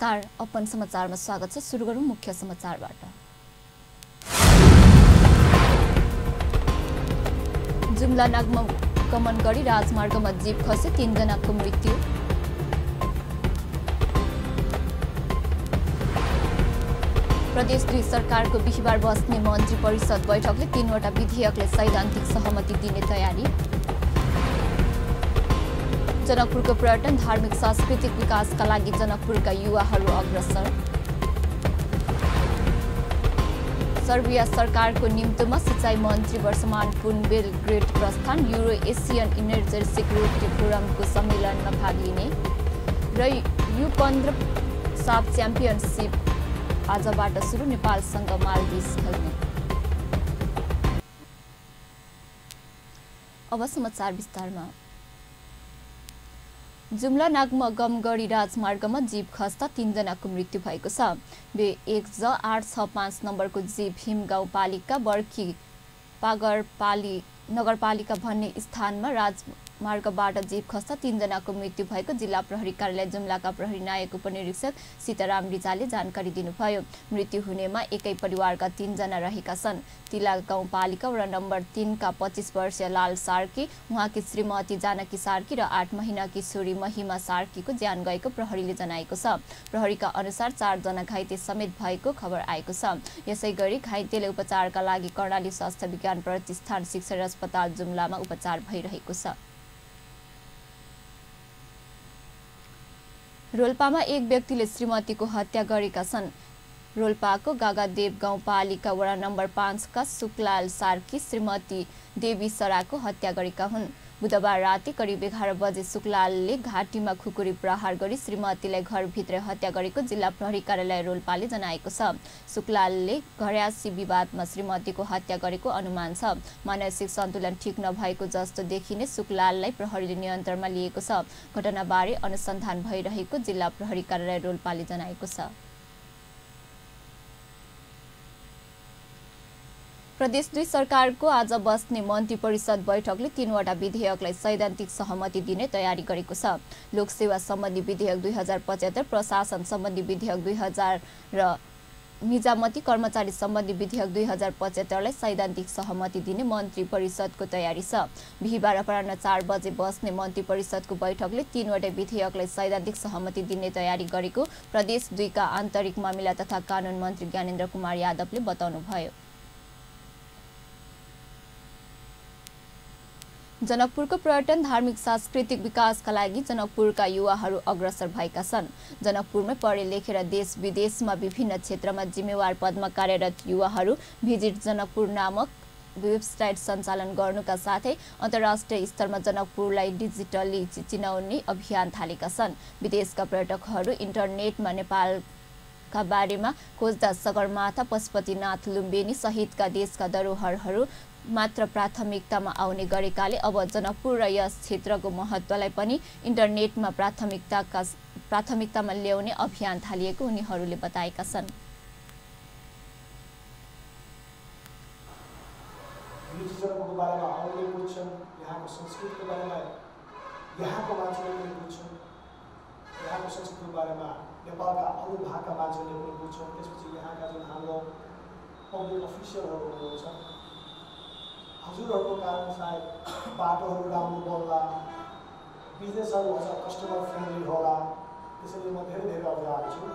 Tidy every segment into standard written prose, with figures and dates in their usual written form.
नमस्कार, अपन समाचारमा स्वागत छ। सुरु गरौँ मुख्य समाचारबाट। जुम्ला नागमा गमन गरी राजमार्गमा जीप खसे 3 जनाको मृत्यु। प्रदेश 2 सरकारको बिहीबार बस्ने मन्त्री परिषद बैठकले 3वटा विधेयकले सैद्धान्तिक सहमति दिने तयारी। जनकपुरको पर्यटन धार्मिक सांस्कृतिक विकासका लागि जनकपुरका युवाहरू अग्रसर। सर्बिया सरकारको निम्तोमा सिंचाई मन्त्री वर्षमान पुन बेलग्रेड प्रस्थान। युरो एसियन इनर्जी सेक्युरिटी फोरमको सम्मेलनमा भाग लिने र U15 साफ च्याम्पियनसिप आजबाट सुरु, नेपालसँग मालदिभ्स खेल्ने। अब समाचार विस्तारमा। जुम्ला नागमा गमगढी राजमार्गमा जीप खस्दा 3 जनाको मृत्यु भएको छ। 1J865 नम्बरको जीप हिम गाउँपालिका बर्खी पागरपाली नगरपालिका भन्ने स्थानमा राजमार्गबाट जीप खस्दा 3 जनाको मृत्यु भएको जिल्ला प्रहरी कार्यालय जुम्लाका प्रहरी नायक उपनिरीक्षक सीताराम रिजालले जानकारी दिनुभयो। मृत्यु हुनेमा एकै परिवारका 3 जना रहेका छन्। तिला गाउँपालिका वडा नम्बर 3 का 25 वर्षीय लाल सार्की, उहाँकी श्रीमती जानकी सार्की र 8 महिनाकी छोरी महिमा सार्कीको ज्यान गएको प्रहरीले जनाएको छ। प्रहरीका अनुसार 4 जना घाइते समेत भएको खबर आएको छ। यसैगरी घाइतेले उपचारका लागि कर्णाली स्वास्थ्य विज्ञान प्रतिष्ठान शिक्षण अस्पताल जुम्लामा उपचार भइरहेको छ। रोल्पामा एक व्यक्तिले श्रीमतीको हत्या गरेका छन्। रोल्पाको गागादेव गाउँपालिका वडा नम्बर 5 का सुकलाल सार्की श्रीमती देवी सराको हत्या गरेका हुन्। बुधबार राति करिब 11 बजे सुकलालले घाँटीमा खुकुरी प्रहार गरी श्रीमतीलाई घरभित्र हत्या गरेको जिल्ला प्रहरी कार्यालय रोल्पाले जनाएको छ। सुकलालले घरयासी विवादमा श्रीमतीको हत्या गरेको अनुमान छ। मानसिक सन्तुलन ठिक नभएको जस्तो देखिने सुकलाललाई प्रहरीले नियन्त्रणमा लिएको छ। घटनाबारे अनुसन्धान भइरहेको जिल्ला प्रहरी कार्यालय रोल्पाले जनाएको छ। प्रदेश 2 सरकारको आज बस्ने मन्त्री परिषद बैठकले 3वटा विधेयकलाई सैद्धान्तिक सहमति दिने तयारी गरेको छ। लोकसेवा सम्बन्धी विधेयक 2075, प्रशासन सम्बन्धी विधेयक 2000 र निजामती कर्मचारी सम्बन्धी विधेयक 2075 लाई सैद्धान्तिक सहमति दिने मन्त्री परिषदको तयारी छ। बिहीबार अपराह्न 4 बजे बस्ने मन्त्री परिषदको बैठकले 3वटा विधेयकलाई सैद्धान्तिक सहमति दिने तयारी गरेको प्रदेश 2 का आन्तरिक मामिला तथा कानुन मन्त्री ज्ञानेन्द्र कुमार यादवले बताउनुभयो। जनकपुरको पर्यटन धार्मिक सांस्कृतिक विकासका लागि जनकपुरका युवाहरू अग्रसर भएका छन्। जनकपुरमै पढे लेखेर देश विदेशमा विभिन्न क्षेत्रमा जिम्मेवार पदमा कार्यरत युवाहरू भिजिट जनकपुर नामक वेबसाइट सञ्चालन गर्नुका साथै अन्तर्राष्ट्रिय स्तरमा जनकपुरलाई डिजिटली चिनाउने अभियान थालेका छन्। विदेशका पर्यटकहरू इन्टरनेटमा नेपालका बारेमा खोज्दा सगरमाथा, पशुपतिनाथ, लुम्बिनी सहितका देशका धरोहरहरू मात्र प्राथमिकतामा आउने गरेकाले अब जनकपुर र यस क्षेत्रको महत्त्वलाई पनि इन्टरनेटमा प्राथमिकतामा ल्याउने अभियान थालिएको उनीहरूले बताएका छन्। जनकपुरको बारेमा अरूले बुझ्छन्, यहाँको संस्कृतिको बारेमा यहाँको मान्छेले पनि बुझ्छन्, यहाँको संस्कृतिको बारेमा नेपालका अरू भागका मान्छेले पनि बुझ्छन्। त्यसपछि यहाँका जुन हाम्रो पब्लिक अफिसियलहरू हुनुहुन्छ, हजुरहरूको कारण सायद बाटोहरू राम्रो बन्ला, बिजनेसहरू अझ कस्टमर फ्रेन्डली होला। त्यसैले म धेरै अझ आउँछु।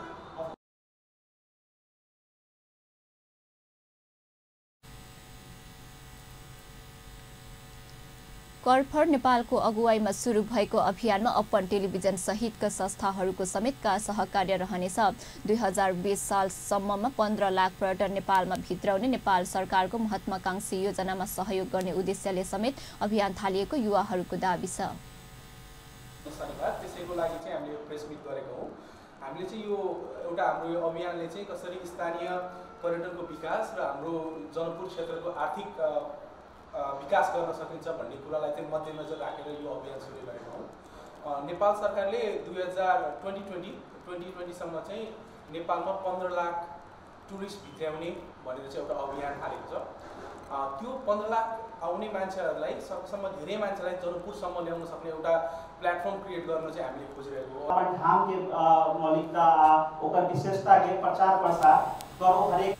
कर्फर नेपालको अगुवाईमा सुरु भएको अभियानमा अपन टेलिभिजन सहितका संस्थाहरूको समेत सहकार्य रहनेछ। 2020 सालसम्ममा 15 लाख पर्यटन नेपालमा भित्राउने नेपाल सरकारको महत्त्वाकांक्षी योजनामा सहयोग गर्ने उद्देश्यले समेत अभियान थालिएको युवाहरूको दाबी छ। त्यसैको लागि चाहिँ हामीले यो प्रेस मिट गरेको हौं। हामीले चाहिँ यो एउटा हाम्रो यो अभियानले चाहिँ कसरी स्थानीय पर्यटनको विकास र हाम्रो जनकपुर क्षेत्रको आर्थिक विकास गर्न सकिन्छ भन्ने कुरालाई चाहिँ मध्यनजर राखेर यो अभियान सुरु गरेको हौं। नेपाल सरकारले 2020 सम्म चाहिँ नेपालमा 15 लाख टुरिस्ट भित्राउने भनेर चाहिँ एउटा अभियान थालेको छ। त्यो 15 लाख आउने मान्छेहरूलाई सबैसम्म धेरै मान्छेलाई जनकपुरसम्म ल्याउन सक्ने एउटा प्लेटफर्म क्रिएट गर्न चाहिँ हामीले खोजिरहेको हो। अपन ठाम के मौलिकता ओकर विशेषता के प्रचार प्रसार करो हरेक।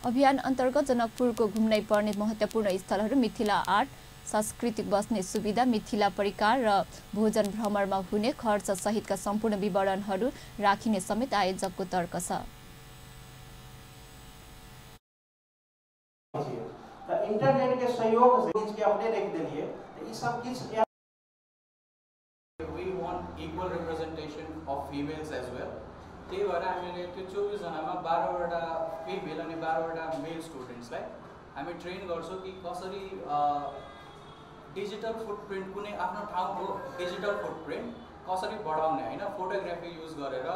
अभियान अन्तर्गत जनकपुरको घुम्नै पर्ने महत्त्वपूर्ण स्थलहरू मिथिला आर्ट, सांस्कृतिक बस्ने सुविधा, मिथिला परिकार र भोजन भ्रमणमा हुने खर्च सहितका सम्पूर्ण विवरणहरू राखिने समेत आयोजकको तर्क छ। इंटरनेट के सहयोग से के अपने देख दिलिए ये सब kiss we want equal representation of females as well. त्यही भएर हामीले त्यो 24 जनामा 12 वटा फिमेल अनि 12 वटा मेल स्टुडेन्ट्सलाई हामी ट्रेन गर्छौं कि कसरी डिजिटल फुटप्रिन्ट कुनै आफ्नो ठाउँको डिजिटल फुटप्रिन्ट कसरी बढाउने हैन, फोटोग्राफी युज गरेर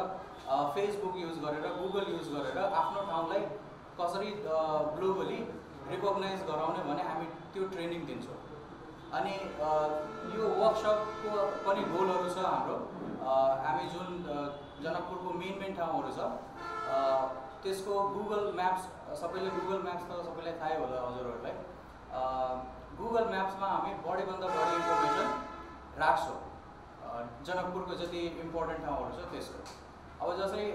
फेसबुक युज गरेर गुगल युज गरेर आफ्नो ठाउँलाई कसरी ग्लोबली रिकग्नाइज गराउने भने हामी त्यो ट्रेनिङ दिन्छौँ। अनि यो वर्कसपको पनि गोलहरू छ हाम्रो। हामी जुन जनकपुरको मेन ठाउँहरू छ त्यसको गुगल म्याप्स, सबैले गुगल म्याप्स त सबैलाई थाहै होला हजुरहरूलाई। गुगल म्याप्समा हामी बढीभन्दा बढी इन्फर्मेसन राख्छौँ जनकपुरको जति इम्पोर्टेन्ट ठाउँहरू छ त्यसको। अब जसरी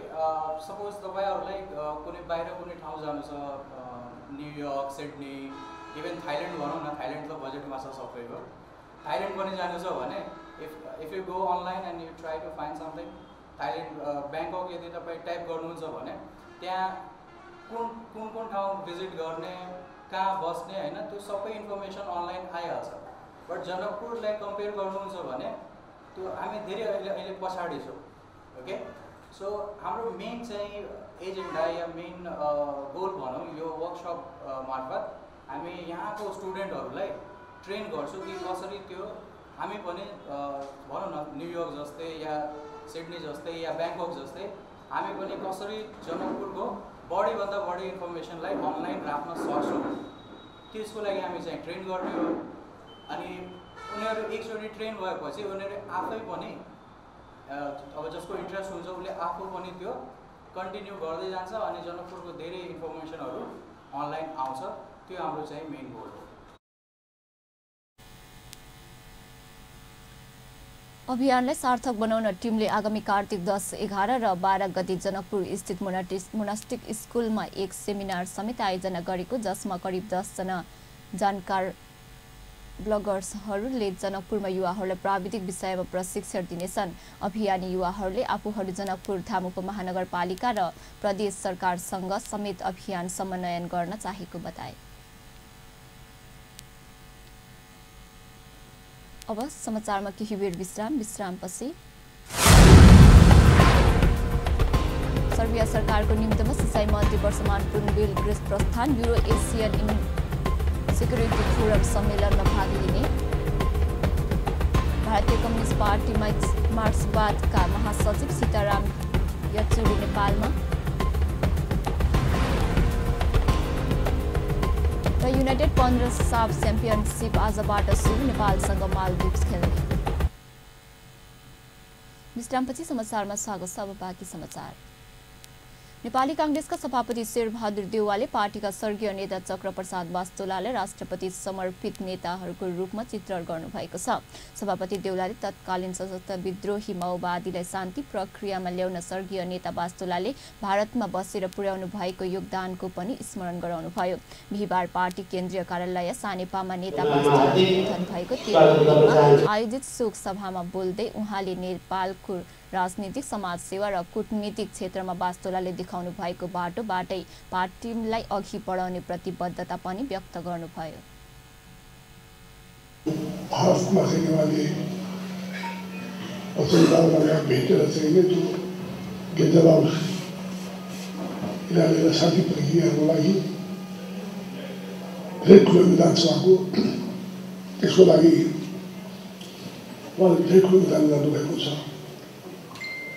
सपोज तपाईँहरूलाई कुनै बाहिर कुनै ठाउँ जानु छ, न्युयोर्क, सिडनी, इभन थाइल्यान्ड भनौँ न, थाइल्यान्ड त बजेटमा छ सबैको, थाइल्यान्ड पनि जानु छ भने if you go online and you try to find something Thailand Bangkok यदि तपाईँ टाइप गर्नुहुन्छ भने त्यहाँ कुन कुन ठाउँ भिजिट गर्ने, कहाँ बस्ने हैन, त्यो सबै इन्फर्मेसन अनलाइन आइहाल्छ। बट जनकपुरलाई कम्पेयर गर्नुहुन्छ भने त्यो हामी धेरै अहिले पछाडि छौँ। ओके, सो हाम्रो मेन चाहिँ एजेन्डा या मेन गोल भनौँ यो वर्कसप मार्फत हामी यहाँको स्टुडेन्टहरूलाई ट्रेन गर्छौँ कि कसरी त्यो हामी पनि भनौँ न न्युयोर्क जस्तै या सिडनी जस्तै या ब्याङ्कक जस्तै हामी पनि कसरी जनकपुरको बढीभन्दा बढी इन्फर्मेसनलाई अनलाइन राख्न सक्छौँ, त्यसको लागि हामी चाहिँ ट्रेन गर्ने हो। अनि उनीहरू एकचोटि ट्रेन भएपछि उनीहरू आफै पनि अब जसको इन्ट्रेस्ट हुन्छ उसले आफू पनि त्यो कन्टिन्यू गर्दै जान्छ अनि जनकपुरको धेरै इन्फर्मेसनहरू अनलाइन आउँछ। त्यो हाम्रो चाहिँ मेन गोल हो। अभियानलाई सार्थक बनाउन टिमले आगामी कार्तिक 10, 11 र 12 गते जनकपुर स्थित मोनास्टिक स्कुलमा एक सेमिनार समेत आयोजना गरेको, जसमा करिब 10 जना जानकार ब्लगर्सहरूले जनकपुरमा युवाहरूलाई प्राविधिक विषयमा प्रशिक्षण दिनेछन्। अभियानी युवाहरूले आफूहरू जनकपुर धाम उपमहानगरपालिका र प्रदेश सरकारसँग समेत अभियान समन्वयन गर्न चाहेको बताए। अब समाचारमा केही बेर विश्रामपछि सर्बिया सरकारको निम्तिमा सिँचाइ मन्त्री वर्षमान पुनबेल ग्रिस प्रस्थान, युरो एसियन सिक्युरिटी फोरम सम्मेलनमा भाग लिने। भारतीय कम्युनिस्ट पार्टी मार्क्सवादका महासचिव सीताराम येचुरी नेपालमा र युनाइटेड 15 साफ च्याम्पियनसिप आजबाट सुरु, नेपालसँग मालदिप्स खेल्ने। विश्रामपछि समाचारमा स्वागत छ। अब बाँकी समाचार। नेपाली कांग्रेसका सभापति शेरबहादुर देउवाले पार्टीका स्वर्गीय नेता चक्रप्रसाद वास्तोलालाई राष्ट्रपति समर्पित नेताहरूको रूपमा चित्रण गर्नुभएको छ। सभापति देउवाले तत्कालीन सशस्त्र विद्रोही माओवादीलाई शान्ति प्रक्रियामा ल्याउन स्वर्गीय नेता वास्तोलाले भारतमा बसेर पुर्याउनु भएको योगदानको पनि स्मरण गराउनुभयो। बिहिबार पार्टी केन्द्रीय कार्यालय सानेपामा नेता वास्तोलाको निधन भएको 13 गतेमा आयोजित शोक सभामा बोल्दै उहाँले नेपालको राजनीतिक, समाजसेवा र कूटनीतिक क्षेत्रमा वास्तोलाले देखाउनु भएको बाटोबाटै पार्टीलाई अघि बढाउने प्रतिबद्धता पनि व्यक्त गर्नुभयो। भारतमा चाहिँ उहाँले असलदारलाई भेटेर चाहिँ जो गेजराउ यिनीहरूले शान्ति प्रक्रियाको लागि धेरै ठुलो योगदान छ उहाँको। त्यसको लागि उहाँले धेरै ठुलो योगदान गर्नुभएको छ।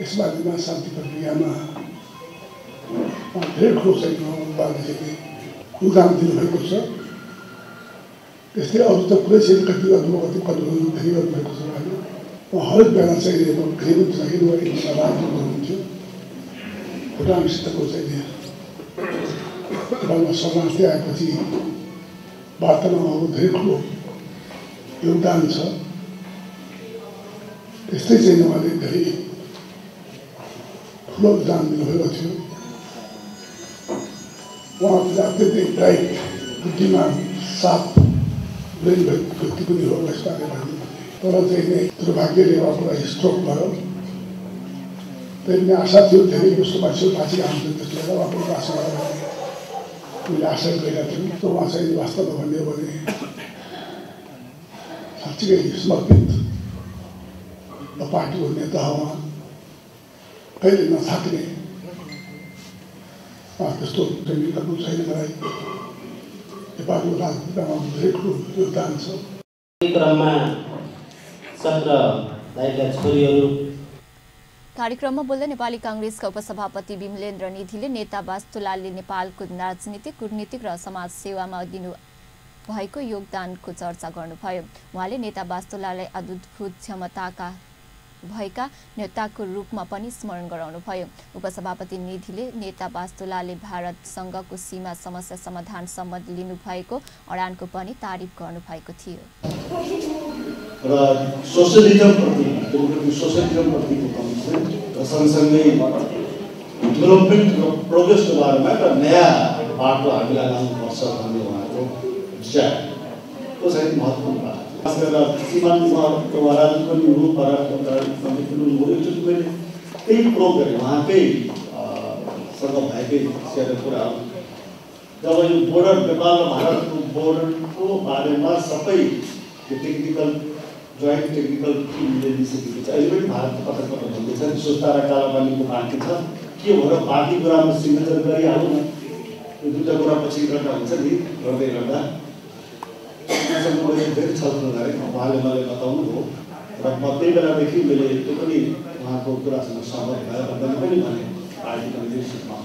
इस बारेमा शान्ति प्रक्रियामा धेरै ठुलो चाहिँ योगदान दिनुभएको छ। त्यस्तै अरू त पुरै चाहिँ कति गर्नुभएको धेरै गर्नुभएको छ। हरेक बेला चाहिँ धेरै पनि उहाँ एकजना राजदूत हुनुहुन्थ्यो। भुटानसितको चाहिँ शरणार्थी आएपछि वार्तामा उहाँको धेरै ठुलो योगदान छ। त्यस्तै चाहिँ उहाँले धेरै ठुलो योगदान दिनुभएको थियो। उहाँ अत्यन्तै ब्राइट, बुद्धिमान, साफ ब्रेन भएको व्यक्ति पनि हो यसबारे भन्नु। तर चाहिँ नै दुर्भाग्यले उहाँको स्ट्रोक भयो। त्यही आशा थियो धेरै जस्तो मान्छेहरू बाँचेर आउँथ्यो, त्यसले गर्दा उहाँको बाँच्नु भयो हामीले आशा गरेका थियौँ। तर उहाँ चाहिँ वास्तवमा भन्ने हो भने साँच्चीकै समर्पित पार्टीको नेता हो। उहाँ कहिले नथाक्ने, त्यस्तो ट्रेनिङ गर्नु छैन। मलाई नेपालको राजनीतिमा धेरै ठुलो योगदान छ। क्रममा सत्रका छोरीहरू कार्यक्रममा बोल्दै नेपाली कांग्रेसका उपसभापति विमलेन्द्र निधिले नेता वास्तुलालले नेपालको राजनीतिक, कूटनीतिक र समाज सेवामा दिनु भएको योगदानको चर्चा गर्नुभयो। उहाँले नेता वास्तुलाललाई अद्भुत क्षमताका भएका नेताको रूपमा पनि स्मरण गराउनुभयो। उपसभापति निधिले नेता वास्तुलालले भारतसँगको सीमा समस्या समाधान सम्बन्ध लिनुभएको अडानको पनि तारिफ गर्नुभएको थियो। र सोसियलिजमप्रति, डेमोक्रेटिक सोसियलिजमप्रतिको कमिटमेन्ट र सँगसँगै डेभलपमेन्ट र प्रोग्रेसको बारेमा एउटा नयाँ बाटो हामीलाई लानुपर्छ भन्ने उहाँको विचार, त्यो चाहिँ महत्त्वपूर्ण कुरा। खास गरेर सीमान्तमा राजनीति पनि हुनु पर्यो, एकचोटि मैले त्यही प्रो गरेँ उहाँकै सँग भएकै कुराहरू। जब यो बोर्डर, नेपाल र भारतको बोर्डरको बारेमा सबै टेक्निकल जोइन्ट टेक्निकल टिमले लिइसकेपछि अहिले पनि भारतको कता कता भन्दैछ सुस्ता र कालापानीको बाँकी छ, के हो र बाँकी कुरामा सिग्नेचर गरिहालौँ न। यो दुईवटा कुरा पछि गर्दा हुन्छ नि। गर्दै गर्दा मैले धेरै छलफल गरेँ, उहाँले मलाई बताउनु भयो र म त्यही बेलादेखि मैले त्यो पनि उहाँको कुरासँग सहमत भएर मैले पनि भने पार्टीको लिडरसिपमा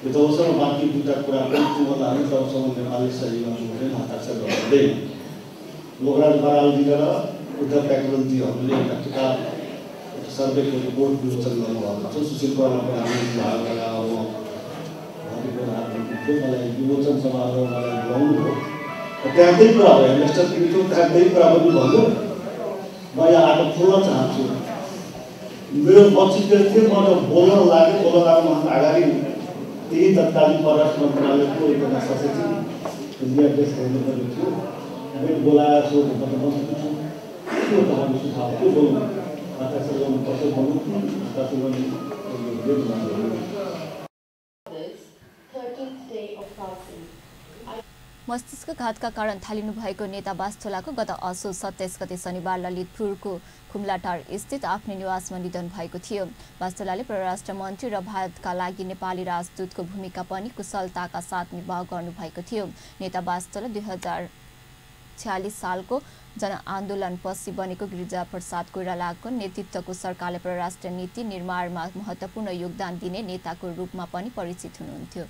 यो जबसम्म बाँकी दुईवटा कुरा पनि पूर्ण लाग्यो तबसम्म नेपाली सहयोगमा पनि हस्ताक्षर गर्दैन। लोकराज बरालजी र उद्धव ट्याक्रोलजीहरूले एउटा किताब, एउटा सर्वेको रिपोर्ट विमोचन गर्नुभएको छ। सुशील कुमारलाई पनि हामीले भाग गरेर मलाई विमोचन समारोह मलाई बोलाउनु हो। त्यहाँ त्यही कुरा भयो, इन्भेस्टर पिरियडको त्यहाँ त्यही कुरा पनि भन्यो। म यहाँ आएर बोल्न चाहन्छु। मेरो मचिन्जेल थियो, म बोल्न लाग्यो, बोल्न लाग्नुभन्दा अगाडि त्यही तत्कालीन परराष्ट्र मन्त्रालयको एकजना सचिव इन्डिया देश हेर्नुपर्ने थियो। मैले बोलाएर छु म त बस्छु छु, के हो तपाईँको सुझाव, के बोल्नु हस्ताक्षर गर्नुपर्छ भन्नु कि हस्ताक्षर गर्ने। मस्तिष्कघातका कारण थालिनु भएको नेता वास्तुलाको गत असोज 27 गते शनिबार ललितपुरको खुम्लाटार स्थित आफ्नो निवासमा निधन भएको थियो। वास्तुलाले परराष्ट्र मन्त्री र भारतका लागि नेपाली राजदूतको भूमिका पनि कुशलताका साथ निर्वाह गर्नुभएको थियो। नेता वास्तुला 2046 सालको जनआन्दोलनपछि बनेको गिरिजाप्रसाद कोइरालाको नेतृत्वको सरकारले परराष्ट्र नीति निर्माणमा महत्त्वपूर्ण योगदान दिने नेताको रूपमा पनि परिचित हुनुहुन्थ्यो।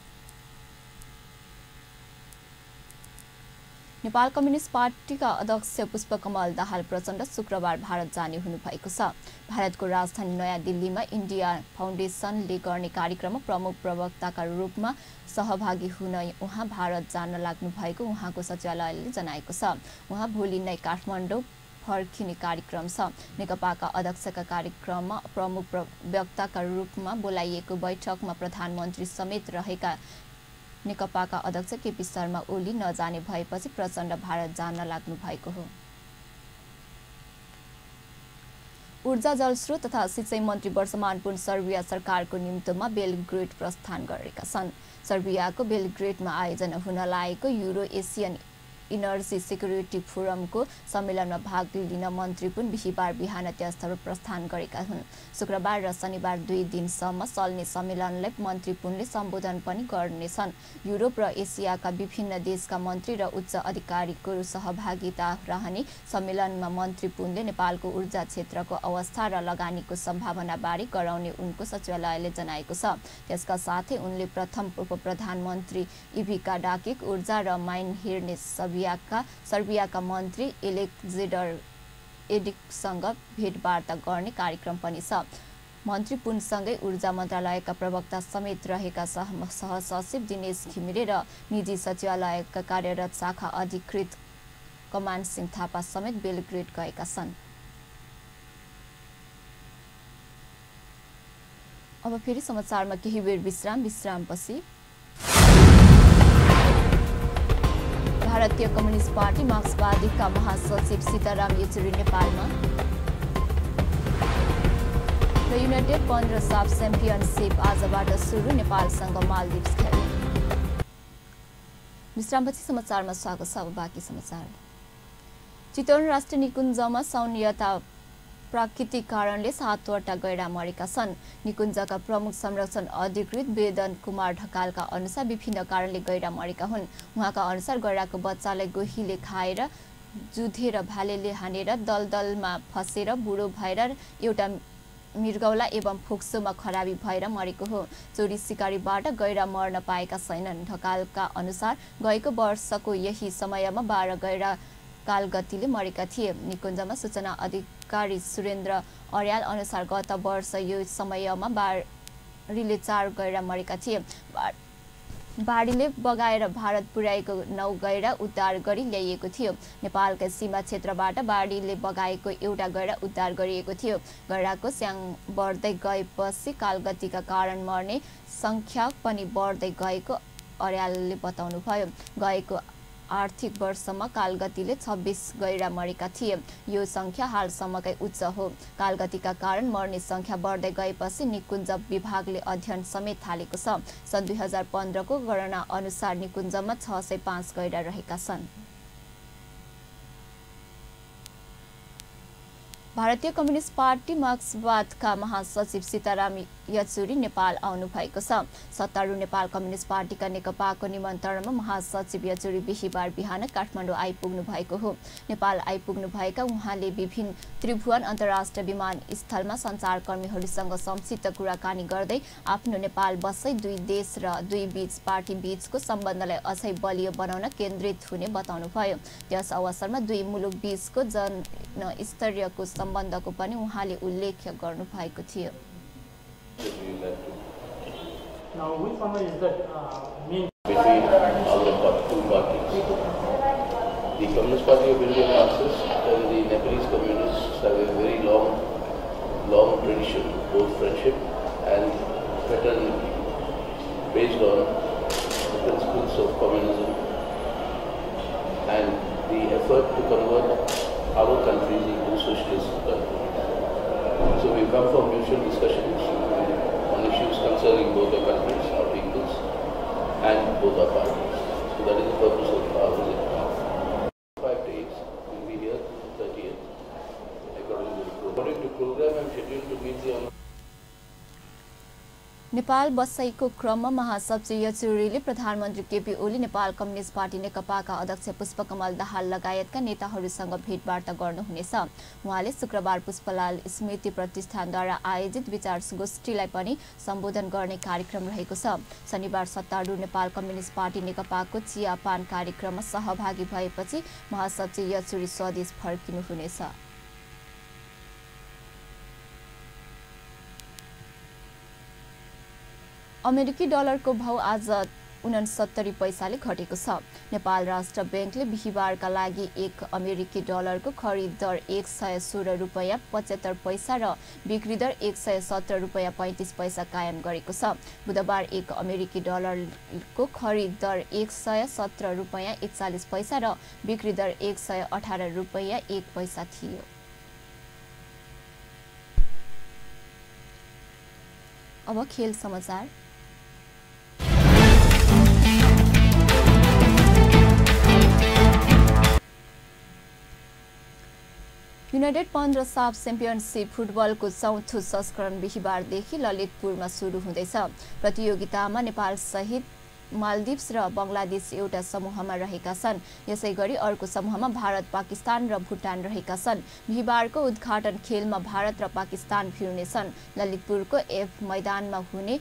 नेपाल कम्युनिस्ट पार्टीका अध्यक्ष पुष्पकमल दाहाल प्रचण्ड शुक्रबार भारत जाने हुनुभएको छ। भारतको राजधानी नयाँ दिल्लीमा इन्डिया फाउन्डेसनले गर्ने कार्यक्रममा प्रमुख प्रवक्ताका रूपमा सहभागी हुन उहाँ भारत जान लाग्नु भएको उहाँको सचिवालयले जनाएको छ। उहाँ भोलि नै काठमाडौँ फर्किने कार्यक्रम छ। नेकपाका अध्यक्षका कार्यक्रममा प्रमुख प्रवक्ताका रूपमा बोलाइएको बैठकमा प्रधानमन्त्री समेत रहेका नेकपाका अध्यक्ष केपी शर्मा ओली नजाने भएपछि प्रचण्ड भारत जान लाग्नु भएको हो। ऊर्जा जलस्रोत तथा सिंचाइ मन्त्री वर्षमान पुन सर्बिया सरकारको निम्तोमा बेलग्रेड प्रस्थान गरेका छन्। सर्बियाको बेलग्रेडमा आयोजना हुन लागेको युरो एसियन इनर्जी सेक्युरिटी फोरमको सम्मेलनमा भाग लिन मन्त्री पुन बिहिबार बिहान त्यस्तै प्रस्थान गरेका हुन्। शुक्रबार र शनिबार 2 दिनसम्म चल्ने सम्मेलनलाई मन्त्री पुनले सम्बोधन पनि गर्नेछन्। युरोप र एसियाका विभिन्न देशका मन्त्री र उच्च अधिकारीको सहभागिता रहने सम्मेलनमा मन्त्री पुनले नेपालको ऊर्जा क्षेत्रको अवस्था र लगानीको सम्भावनाबारे गराउने उनको सचिवालयले जनाएको छ। त्यसका साथै उनले प्रथम उपप्रधानमन्त्री इभिका डाकिक, ऊर्जा र माइन हेर्ने सर्बियाका मन्त्री एलेक्जेडर एडिकसँग भेटवार्ता गर्ने कार्यक्रम पनि छ। मन्त्री पुनसँगै ऊर्जा मन्त्रालयका प्रवक्ता समेत रहेका सहसचिव दिनेश घिमिरे र निजी सचिवालयका कार्यरत शाखा अधिकृत कमान सिंह थापा समेत बेलग्रेड गएका छन्। अब फेरि समाचारमा केही बेर विश्रामपछि भारतीय कम्युनिस्ट पार्टी मार्क्सवादीका महासचिव सीताराम येचुरी नेपालमा र युनाइटेड 15 साफ च्याम्पियनसिप आजबाट सुरु, नेपालसँग मालदिप्स खेल्ने। विश्रामपछि समाचारमा स्वागत छ। अब बाँकी समाचार। चितवन राष्ट्रिय निकुञ्जमा साउन्यता प्राकृतिक कारणले 7वटा गैंडा मरेका छन्। निकुञ्जका प्रमुख संरक्षण अधिकृत वेदन कुमार ढकालका अनुसार विभिन्न कारणले गैंडा मरेका हुन्। उहाँका अनुसार गैंडाको बच्चालाई गोहीले खाएर, जुधेर भालेले हानेर, दलदलमा फसेर, बुढो भएर, एउटा मृगौला एवं फोक्सोमा खराबी भएर मरेको हो। चोरी सिकारीबाट गैंडा मर्न पाएका छैनन्। ढकालका अनुसार गएको वर्षको यही समयमा 12 गैंडा कालगतिले मरेका थिए। निकुञ्जमा सूचना अधिकारी सुरेन्द्र अर्याल अनुसार गत वर्ष यो समयमा बाढीले 4 गैंडा मरेका थिए। बाढीले बगाएर भारत पुर्याएको 9 गैंडा उद्धार गरी ल्याइएको थियो। नेपालकै सीमा क्षेत्रबाट बाढीले बगाएको एउटा गैंडा उद्धार गरिएको थियो। गैंडाको स्याङ बढ्दै गएपछि कालगतिका कारण मर्ने संख्या पनि बढ्दै गएको अर्यालले बताउनुभयो। गएको आर्थिक वर्षमा कालगतिले 26 गैंडा मरेका थिए। यो संख्या हालसम्मकै उच्च हो। कालगतिका कारण मर्ने संख्या बढ्दै गएपछि निकुञ्ज विभागले अध्ययन समेत थालेको छ। सन् 2015 को गणना अनुसार निकुञ्जमा 605 गैंडा रहेका छन्। भारतीय कम्युनिस्ट पार्टी मार्क्सवादका महासचिव सीताराम येचुरी नेपाल आउनु भएको छ। सत्तारूढ नेपाल कम्युनिस्ट पार्टीका नेकपाको निमन्त्रणमा महासचिव येचुरी बिहीबार बिहान काठमाडौँ आइपुग्नु भएको हो। नेपाल आइपुग्नु भएका उहाँले विभिन्न त्रिभुवन अन्तर्राष्ट्रिय विमानस्थलमा सञ्चारकर्मीहरूसँग संक्षिप्त कुराकानी गर्दै आफ्नो नेपाल बसै दुई देश र दुई बीच पार्टी बीचको सम्बन्धलाई अझै बलियो बनाउन केन्द्रित हुने बताउनुभयो। त्यस अवसरमा दुई मुलुक बीचको जनस्तरीयको सम्बन्धको पनि उहाँले उल्लेख गर्नु भएको थियो। Now, which one is that mean? Between our two parties. The Communist Party of India Marxists and the Nepalese Communists have a very long tradition, both friendship and fraternity, based on the principles of communism and the effort to convert our countries into socialist countries. So we come from mutual discussions on issues concerning both our countries, our peoples, and both our parties. So that is the purpose of our visit now. 5 days, we will be here 30th, according to the program. According to program, I am scheduled to meet the Nepal बसाइको क्रममा महासचिव येचुरीले प्रधानमन्त्री KP Oli, Nepal communist party नेकपाका अध्यक्ष पुष्पकमल दाहाल लगायतका नेताहरूसँग भेटवार्ता गर्नुहुनेछ। उहाँले शुक्रबार पुष्पलाल स्मृति प्रतिष्ठानद्वारा आयोजित विचार गोष्ठीलाई पनि सम्बोधन गर्ने कार्यक्रम रहेको छ। शनिबार सत्तारूढ नेपाल कम्युनिस्ट पार्टी नेकपाको चियापान कार्यक्रममा सहभागी भएपछि महासचिव येचुरी स्वदेश फर्किनुहुनेछ। अमेरिकी डलरको भाव आज 69 पैसाले घटेको छ। नेपाल राष्ट्र बैंकले बिहीबारका लागि 1 अमेरिकी डलरको खरिद दर 116 रुपैयाँ 75 पैसा र बिक्री दर 117 रुपैयाँ 35 पैसा कायम गरेको छ। बुधबार 1 अमेरिकी डलरको खरिद दर 117 रुपैयाँ 41 पैसा र बिक्री दर 118 रुपैयाँ 1 पैसा थियो। अब खेल समाचार। युनाइटेड 15 साफ च्याम्पियनसिप फुटबलको चौथो संस्करण बिहीबारदेखि ललितपुरमा सुरु हुँदैछ। प्रतियोगितामा नेपाल सहित मालदिप्स र बंगलादेश एउटा समूहमा रहेका छन्। यसैगरी अर्को समूहमा भारत, पाकिस्तान र भुटान रहेका छन्। बिहीबारको उद्घाटन खेलमा भारत र पाकिस्तान भिड्नेछन्। ललितपुरको एफ मैदानमा हुने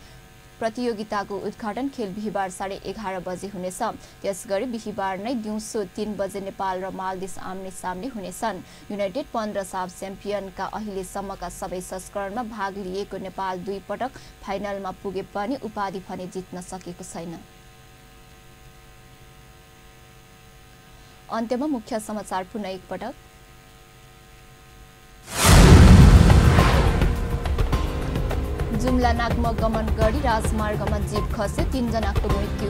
प्रतियोगिताको उद्घाटन खेल बिहीबार 11:30 बजे हुनेछ। त्यसगरी बिहीबार नै दिउँसो 3 बजे नेपाल र मालदिप्स आम्ने सामने हुनेछन्। युनाइटेड 15 साफ च्याम्पियनका अहिलेसम्मका सबै संस्करणमा भाग लिएको नेपाल 2 पटक फाइनलमा पुगे पनि उपाधि भने जित्न सकेको छैन। अन्त्यमा मुख्य समाचार पुनः एकपटक। जुम्ला नागमा गमन गरी राजमार्गमा जीप खसे 3 जनाको मृत्यु।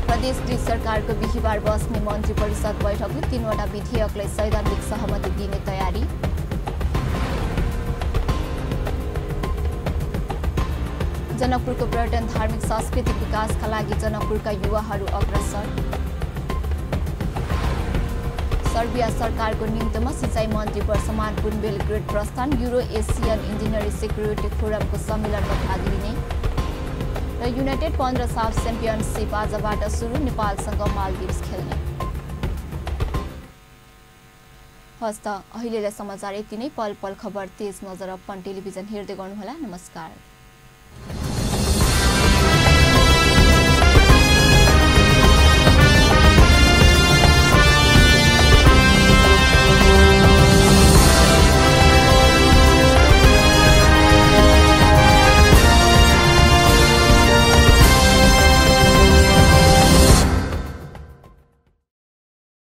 प्रदेश गृह सरकारको बिहीबार बस्ने मन्त्री परिषद बैठकले 3वटा विधेयकलाई सैद्धान्तिक सहमति दिने तयारी। जनकपुरको पर्यटन धार्मिक सांस्कृतिक विकासका लागि जनकपुरका युवाहरू अग्रसर। सर्बिया सरकारको निम्तमा सिँचाइ मन्त्री वर्षमान बुनबेल ग्रेट प्रस्थान युरो एसियन इन्जिनियरिङ सेक्युरिटी फोरमको सम्मेलनमा भाग लिने र युनाइटेड 15 साफ च्याम्पियनसिप आजबाट सुरु नेपालसँग मालदिप्स खेल्ने। हस्त अहिलेलाई समाचार यति नै। पल पल खबर तेज नजर अपन टेलिभिजन हेर्दै गर्नुहोला। नमस्कार।